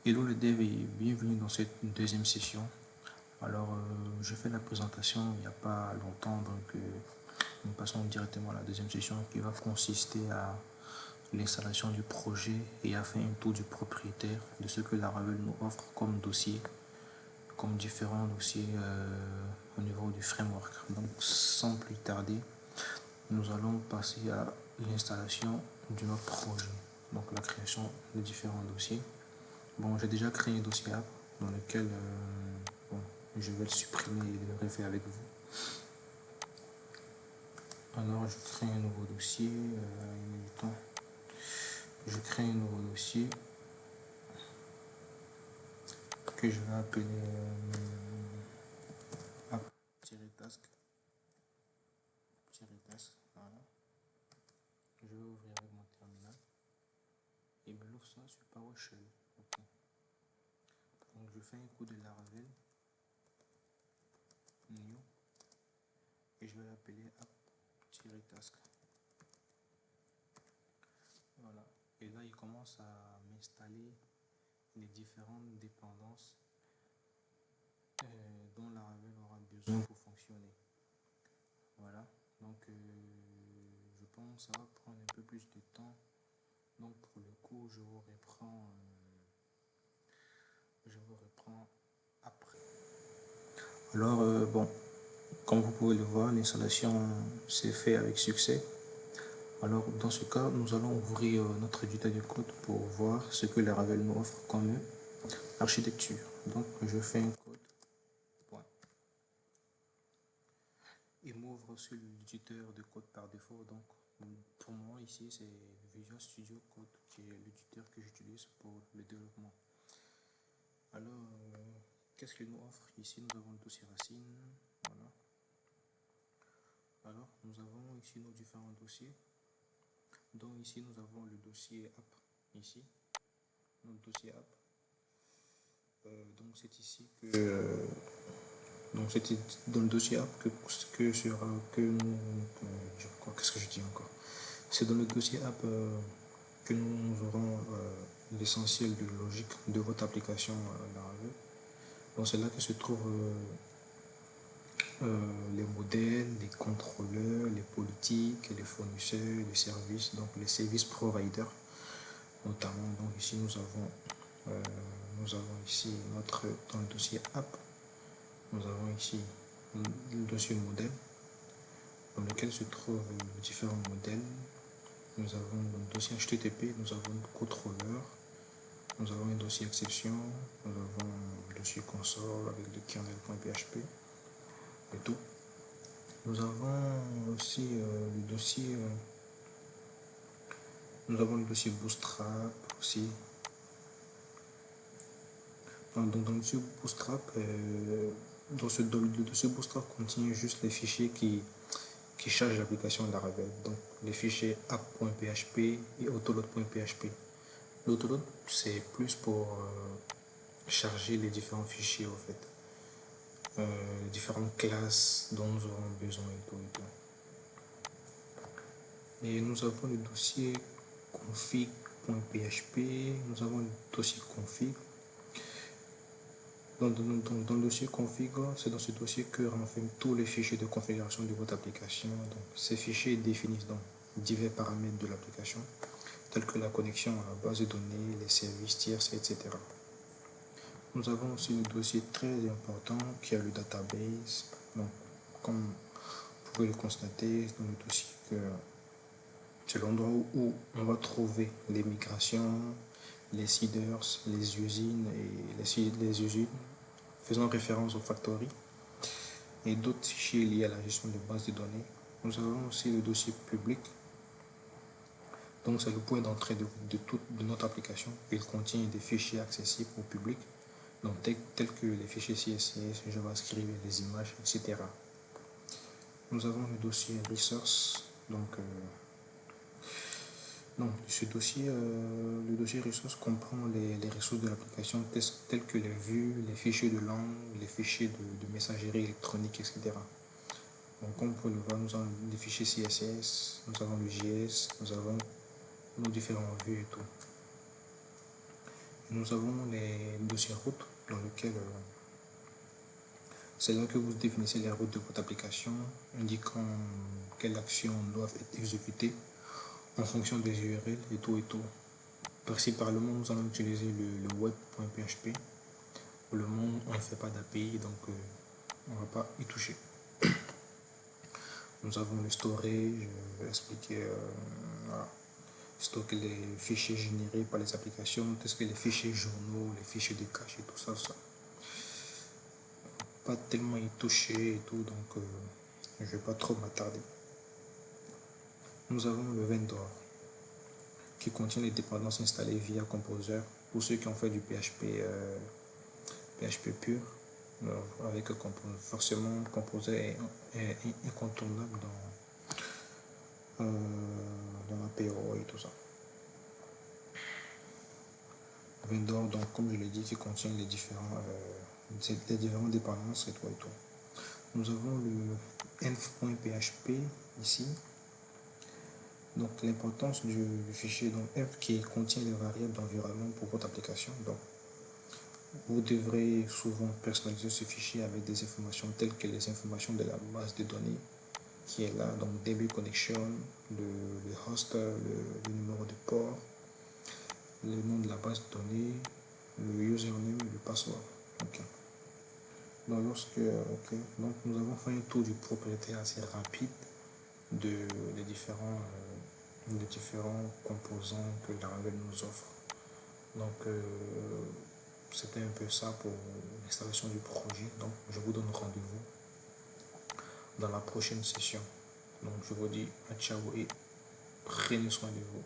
Hello les devs et bienvenue dans cette deuxième session. Alors, je fais la présentation il n'y a pas longtemps, donc nous passons directement à la deuxième session qui va consister à l'installation du projet et à faire un tour du propriétaire de ce que Laravel nous offre comme dossier, comme différents dossiers au niveau du framework. Donc, sans plus tarder, nous allons passer à l'installation de notre projet, donc la création de différents dossiers. Bon, j'ai déjà créé un dossier app dans lequel bon, je vais le supprimer et le refaire avec vous. Alors, je crée un nouveau dossier. Je crée un nouveau dossier que je vais appeler app-task. Voilà. Je vais ouvrir avec mon terminal et me l'ouvre ça sur PowerShell. Okay. Donc, je fais un coup de Laravel new et je vais l'appeler app-task. Voilà. Et là, il commence à m'installer les différentes dépendances dont Laravel aura besoin pour fonctionner. Voilà. Donc, je pense que ça va prendre un peu plus de temps. Donc, pour le coup, je vous reprends après. Alors, bon, comme vous pouvez le voir, l'installation s'est faite avec succès. Alors, dans ce cas, nous allons ouvrir notre éditeur de code pour voir ce que Laravel nous offre comme architecture. Donc, je fais un code. Point. Il m'ouvre sur l'éditeur de code par défaut. Donc, pour moi, ici, c'est Visual Studio Code qui est l'éditeur que j'utilise pour le développement. Alors, qu'est-ce qu'il nous offre? Ici, nous avons le dossier racine. Voilà. Alors, nous avons ici nos différents dossiers. Donc, ici, nous avons le dossier app. Ici, notre dossier app. Donc, c'est ici que. Donc, c'était dans le dossier app qu'est-ce que je dis encore? C'est dans le dossier app que nous aurons l'essentiel de logique de votre application Laravel. Donc, c'est là que se trouvent les modèles, les contrôleurs, les politiques, les fournisseurs, les services, donc les services providers notamment. Donc ici nous avons ici dans le dossier app, nous avons ici le dossier modèle dans lequel se trouvent différents modèles. Nous avons le dossier HTTP, nous avons le contrôleur, nous avons un dossier exception, nous avons le dossier console avec le kernel.php et tout. Nous avons aussi le dossier Bootstrap aussi. Donc dans le dossier Bootstrap, le dossier Bootstrap contient juste les fichiers qui chargent l'application Laravel. Donc les fichiers app.php et autoload.php. L'autoload, c'est plus pour charger les différents fichiers en fait. Les différentes classes dont nous aurons besoin et tout. Et nous avons le dossier config.php, nous avons le dossier config. Dans le dossier config, c'est dans ce dossier que renferment tous les fichiers de configuration de votre application. Donc, ces fichiers définissent donc divers paramètres de l'application, tels que la connexion à la base de données, les services tierces, etc. Nous avons aussi un dossier très important qui est le database. Donc, comme vous pouvez le constater dans le dossier, c'est l'endroit où on va trouver les migrations, les seeders, les usines et les usines faisant référence au factory et d'autres fichiers liés à la gestion de bases de données. Nous avons aussi le dossier public. Donc c'est le point d'entrée de notre application. Il contient des fichiers accessibles au public, donc tels que les fichiers CSS, JavaScript, les images, etc. Nous avons le dossier resource. Donc ce dossier, le dossier ressources comprend les ressources de l'application telles que les vues, les fichiers de langue, les fichiers de messagerie électronique, etc. Donc comme vous pouvez le voir, nous avons des fichiers CSS, nous avons le JS, nous avons nos différentes vues et tout. nous avons les dossiers routes dans lequel c'est là que vous définissez les routes de votre application, indiquant quelles actions doivent être exécutées en fonction des URL et tout et tout. Principalement, nous allons utiliser le web.php. Pour le moment, on ne fait pas d'API, donc on ne va pas y toucher. Nous avons le storage, je vais expliquer, voilà, stocker les fichiers générés par les applications, tels que les fichiers journaux, les fichiers de cache et tout ça, Pas tellement y toucher et tout, donc je ne vais pas trop m'attarder. Nous avons le vendor qui contient les dépendances installées via Composer pour ceux qui ont fait du PHP pur. Avec forcément Composer est incontournable dans la PO et tout ça. Vendor, donc comme je l'ai dit, qui contient les différentes dépendances et tout et tout. Nous avons le env.php ici. Donc l'importance du fichier donc env qui contient les variables d'environnement pour votre application. Donc vous devrez souvent personnaliser ce fichier avec des informations telles que les informations de la base de données qui est là, donc DB connection, le host, le numéro de port, le nom de la base de données, le username et le password. Okay. Donc, donc nous avons fait un tour du propriétaire assez rapide des différents composants que Laravel nous offre. Donc c'était un peu ça pour l'installation du projet. Donc je vous donne rendez-vous dans la prochaine session. Donc je vous dis à ciao et prenez soin de vous.